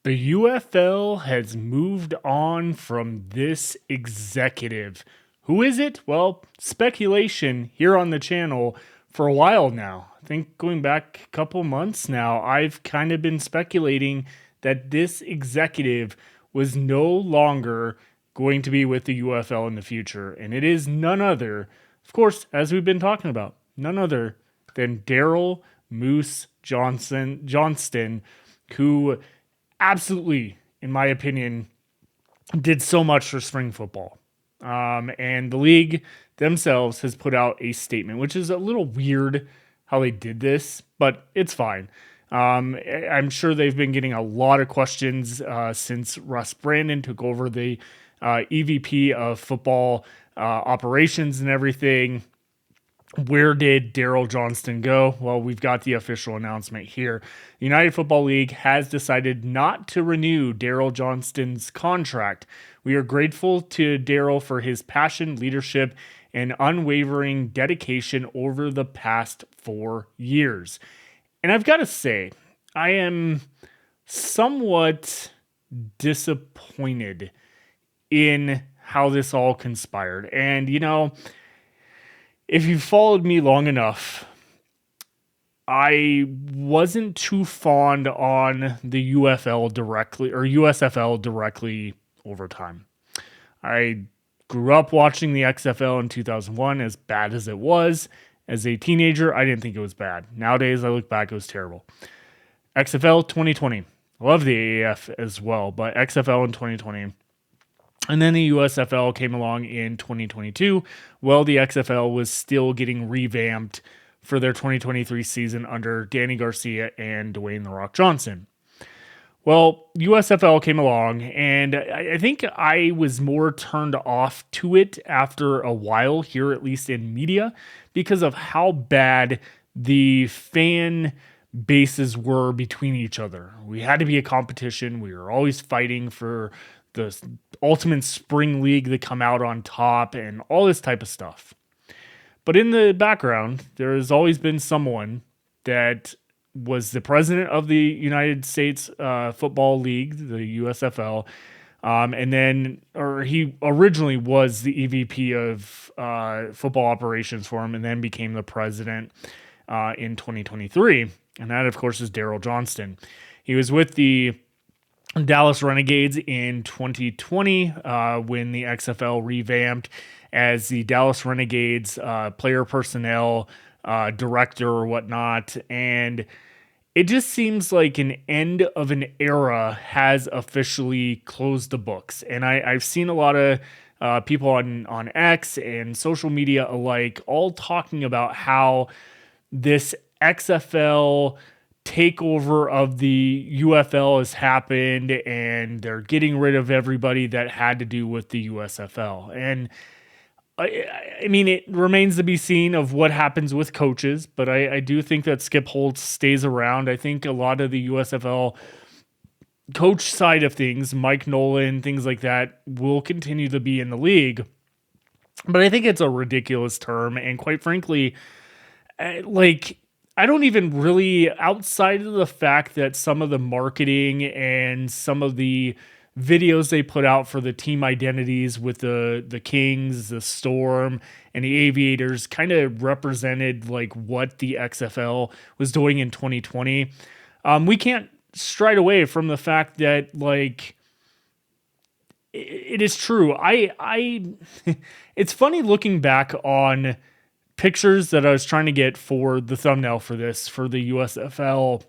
The UFL has moved on from this executive. Who is it? Well, speculation here on the channel for a while now. I think going back a couple months now, I've kind of been speculating that this executive was no longer going to be with the UFL in the future. And it is none other, of course, as we've been talking about, none other than Daryl Moose Johnston, who absolutely, in my opinion, did so much for spring football. And the league themselves has put out a statement, which is a little weird how they did this, but it's fine. I'm sure they've been getting a lot of questions since Russ Brandon took over the EVP of football operations and everything. Where did Daryl Johnston go? Well, we've got the official announcement here. The United Football League has decided not to renew Daryl Johnston's contract. We are grateful to Daryl for his passion, leadership, and unwavering dedication over the past 4 years. And I've got to say, I am somewhat disappointed in how this all conspired. And, if you followed me long enough, I wasn't too fond on the UFL directly or USFL directly over time. I grew up watching the XFL in 2001, as bad as it was. As a teenager, I didn't think it was bad. Nowadays, I look back, it was terrible. XFL 2020. I love the AAF as well, but XFL in 2020. And then the USFL came along in 2022. Well, the XFL was still getting revamped for their 2023 season under Danny Garcia and Dwayne "The Rock" Johnson. Well, USFL came along, and I think I was more turned off to it after a while here, at least in media, because of how bad the fan bases were between each other. We had to be a competition. We were always fighting for the ultimate spring league to come out on top and all this type of stuff. But in the background, there has always been someone that was the president of the United States Football League, the USFL, he originally was the EVP of football operations for him and then became the president in 2023. And that, of course, is Daryl Johnston. He was with the Dallas Renegades in 2020 when the XFL revamped as the Dallas Renegades player personnel director or whatnot. And it just seems like an end of an era has officially closed the books. And I've seen a lot of people on X and social media alike all talking about how this XFL takeover of the UFL has happened and they're getting rid of everybody that had to do with the USFL. And I mean, it remains to be seen of what happens with coaches, but I do think that Skip Holtz stays around. I think a lot of the USFL coach side of things, Mike Nolan, things like that, will continue to be in the league. But I think it's a ridiculous term. And quite frankly, I don't even really, outside of the fact that some of the marketing and some of the videos they put out for the team identities with the Kings, the Storm, and the Aviators kind of represented like what the XFL was doing in 2020. We can't stride away from the fact that it is true. It's funny looking back on pictures that I was trying to get for the thumbnail for this, for the USFL.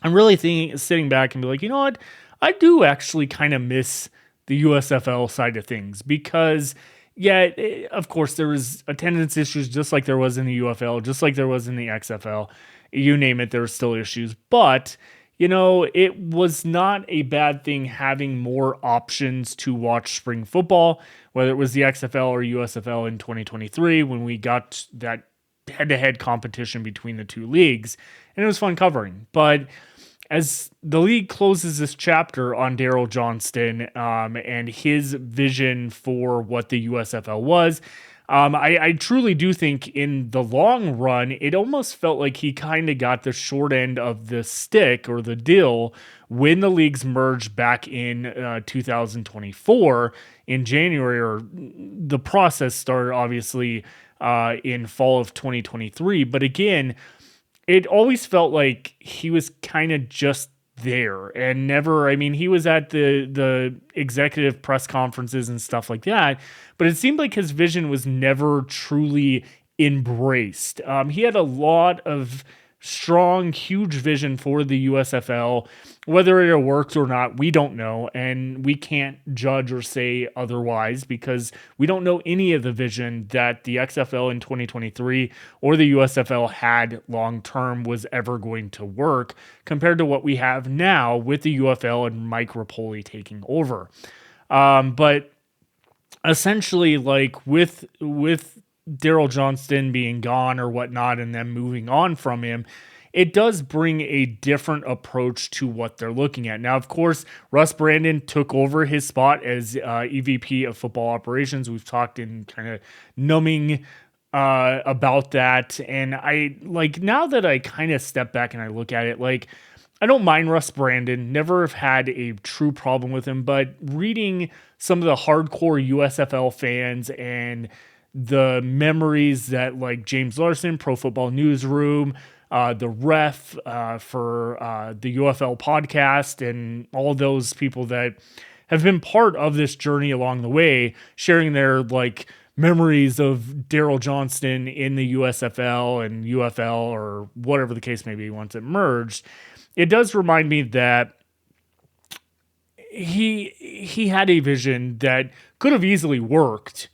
I'm really sitting back and be like, you know what? I do actually kind of miss the USFL side of things because, of course, there was attendance issues just like there was in the UFL, just like there was in the XFL. You name it, there were still issues. But, it was not a bad thing having more options to watch spring football, whether it was the XFL or USFL in 2023 when we got that head-to-head competition between the two leagues. And it was fun covering. But as the league closes this chapter on Daryl Johnston and his vision for what the USFL was, I truly do think in the long run, it almost felt like he kind of got the short end of the stick or the deal when the leagues merged back in 2024 in January, or the process started obviously in fall of 2023. But again, it always felt like he was kind of just there and never, I mean, he was at the executive press conferences and stuff like that, but it seemed like his vision was never truly embraced. He had a lot of strong, huge vision for the USFL. Whether it worked or not, we don't know, and we can't judge or say otherwise because we don't know any of the vision that the XFL in 2023 or the USFL had long term was ever going to work compared to what we have now with the UFL and Mike Rapoli taking over. But essentially, like with Daryl Johnston being gone or whatnot and them moving on from him, it does bring a different approach to what they're looking at. Now, of course, Russ Brandon took over his spot as EVP of football operations. We've talked in kind of numbing about that. And I like, now that I kind of step back and I look at it, like, I don't mind Russ Brandon, never have had a true problem with him, but reading some of the hardcore USFL fans and the memories that like James Larson, Pro Football Newsroom, the ref for the UFL podcast, and all those people that have been part of this journey along the way, sharing their like memories of Daryl Johnston in the USFL and UFL or whatever the case may be once it merged. It does remind me that he had a vision that could have easily worked.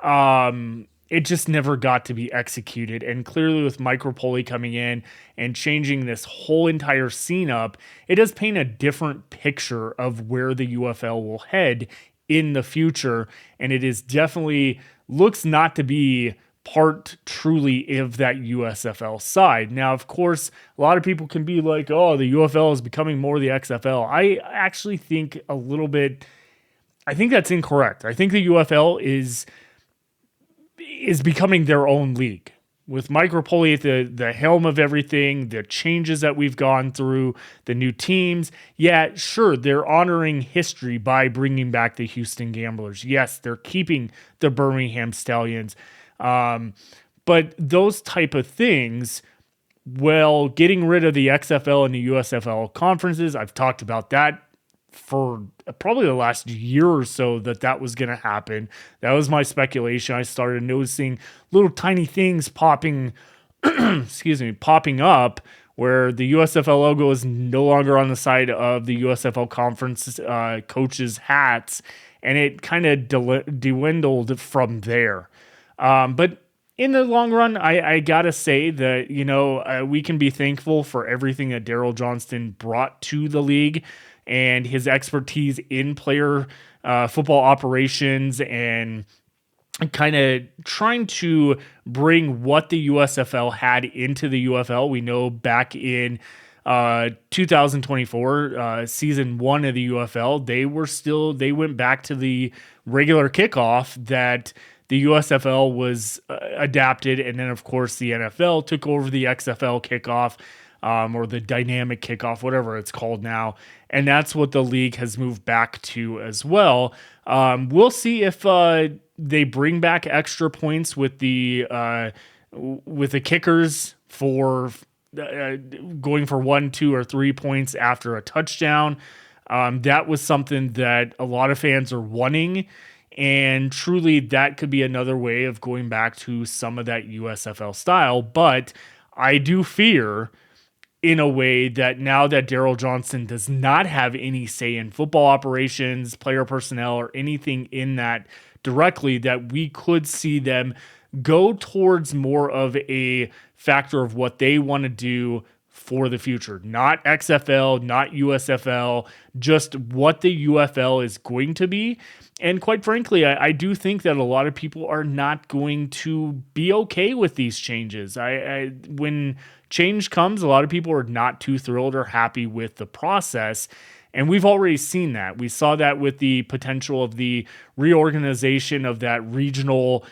It just never got to be executed. And clearly with Mike Rapoli coming in and changing this whole entire scene up, it does paint a different picture of where the UFL will head in the future. And it is definitely looks not to be part truly of that USFL side. Now, of course, a lot of people can be like, oh, the UFL is becoming more the XFL. I actually think a little bit, I think that's incorrect. I think the UFL is becoming their own league. With Mike Rapoli at the helm of everything, the changes that we've gone through, the new teams, yeah, sure, they're honoring history by bringing back the Houston Gamblers. Yes, they're keeping the Birmingham Stallions. But those type of things, well, getting rid of the XFL and the USFL conferences, I've talked about that for probably the last year or so that was going to happen. That was my speculation. I started noticing little tiny things popping up where the USFL logo is no longer on the side of the USFL conference coaches' hats, and it kind of dwindled from there. But in the long run, I gotta say that, you know, we can be thankful for everything that Daryl Johnston brought to the league and his expertise in player football operations and kind of trying to bring what the USFL had into the UFL. We know back in 2024, season 1 of the UFL, they went back to the regular kickoff that the USFL was adapted, and then of course the NFL took over the XFL kickoff, or the dynamic kickoff, whatever it's called now, and that's what the league has moved back to as well. We'll see if they bring back extra points with the kickers for going for 1, 2, or 3 points after a touchdown. That was something that a lot of fans are wanting. And truly, that could be another way of going back to some of that USFL style. But I do fear, in a way, that now that Daryl Johnston does not have any say in football operations, player personnel, or anything in that directly, that we could see them go towards more of a factor of what they want to do for the future. Not XFL, not USFL, just what the UFL is going to be. And quite frankly, I do think that a lot of people are not going to be okay with these changes. When change comes, a lot of people are not too thrilled or happy with the process. And we've already seen that. We saw that with the potential of the reorganization of that regional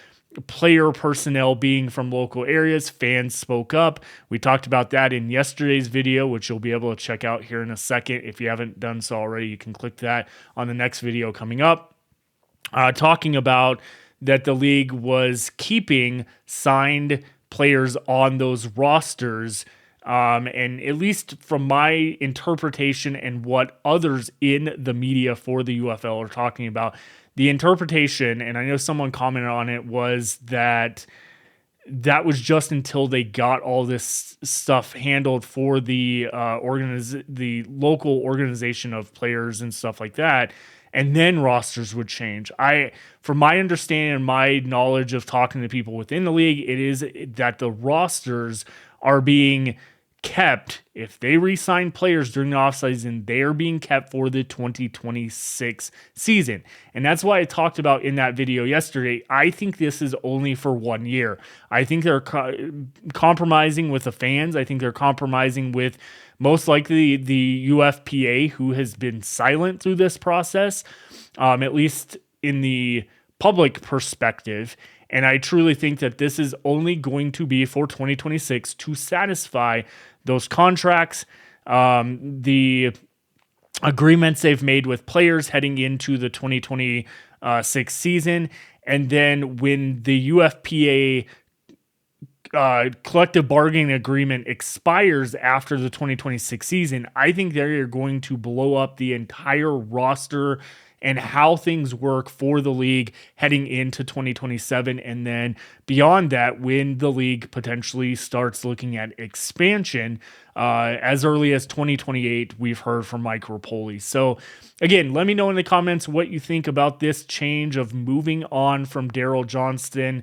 player personnel being from local areas. Fans spoke up. We talked about that in yesterday's video, which you'll be able to check out here in a second. If you haven't done so already, you can click that on the next video coming up. Talking about that the league was keeping signed players on those rosters. And at least from my interpretation and what others in the media for the UFL are talking about, the interpretation, and I know someone commented on it, was that was just until they got all this stuff handled for the the local organization of players and stuff like that, and then rosters would change. From my understanding and my knowledge of talking to people within the league, it is that the rosters are being kept. If they re-sign players during the offseason, they are being kept for the 2026 season. And that's why I talked about in that video yesterday, I think this is only for 1 year. I think they're compromising with the fans. I think they're compromising with most likely the UFPA, who has been silent through this process, at least in the public perspective. And I truly think that this is only going to be for 2026 to satisfy those contracts, the agreements they've made with players heading into the 2026 season. And then when the UFPA collective bargaining agreement expires after the 2026 season, I think they're going to blow up the entire roster and how things work for the league heading into 2027. And then beyond that, when the league potentially starts looking at expansion as early as 2028, we've heard from Mike Rapoli. So again, let me know in the comments what you think about this change of moving on from Daryl Johnston.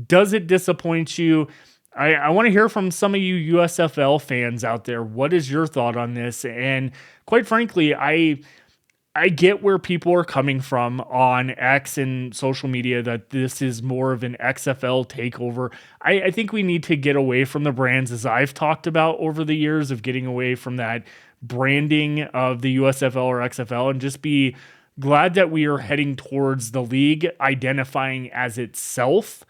Does it disappoint you? I want to hear from some of you USFL fans out there. What is your thought on this? And quite frankly, I get where people are coming from on X and social media, that this is more of an XFL takeover. I think we need to get away from the brands, as I've talked about over the years, of getting away from that branding of the USFL or XFL, and just be glad that we are heading towards the league identifying as itself.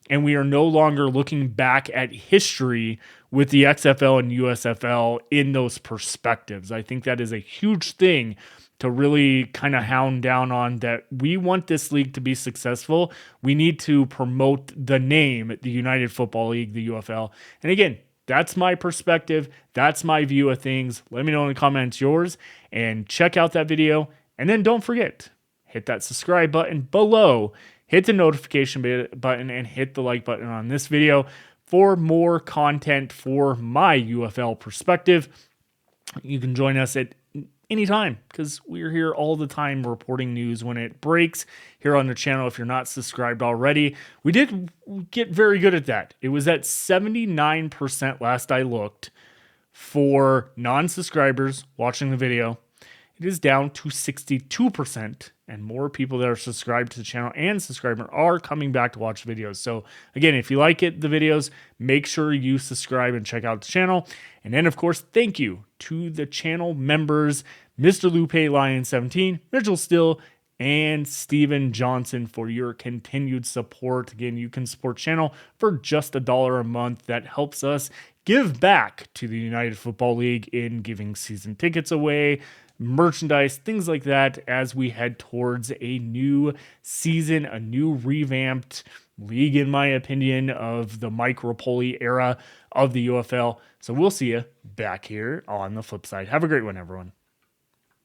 And we are no longer looking back at history with the XFL and USFL in those perspectives. I think that is a huge thing to really kind of hound down on, that we want this league to be successful. We need to promote the name, the United Football League, the UFL. And again, that's my perspective. That's my view of things. Let me know in the comments yours, and check out that video. And then don't forget, hit that subscribe button below, hit the notification button, and hit the like button on this video for more content for my UFL perspective. You can join us at anytime, because we're here all the time reporting news when it breaks here on the channel. If you're not subscribed already, we did get very good at that. It was at 79% last I looked for non-subscribers watching the video. It is down to 62%, and more people that are subscribed to the channel and subscriber are coming back to watch videos. So again, if you like the videos, make sure you subscribe and check out the channel. And then, of course, thank you to the channel members, Mr. Lupe Lion 17, Mitchell Still, and Steven Johnson, for your continued support. Again, you can support the channel for just $1 a month. That helps us give back to the United Football League in giving season tickets away, merchandise, things like that, as we head towards a new season, a new revamped league, in my opinion, of the Mike Rapoli era of the UFL. So we'll see you back here on the flip side. Have a great one, everyone.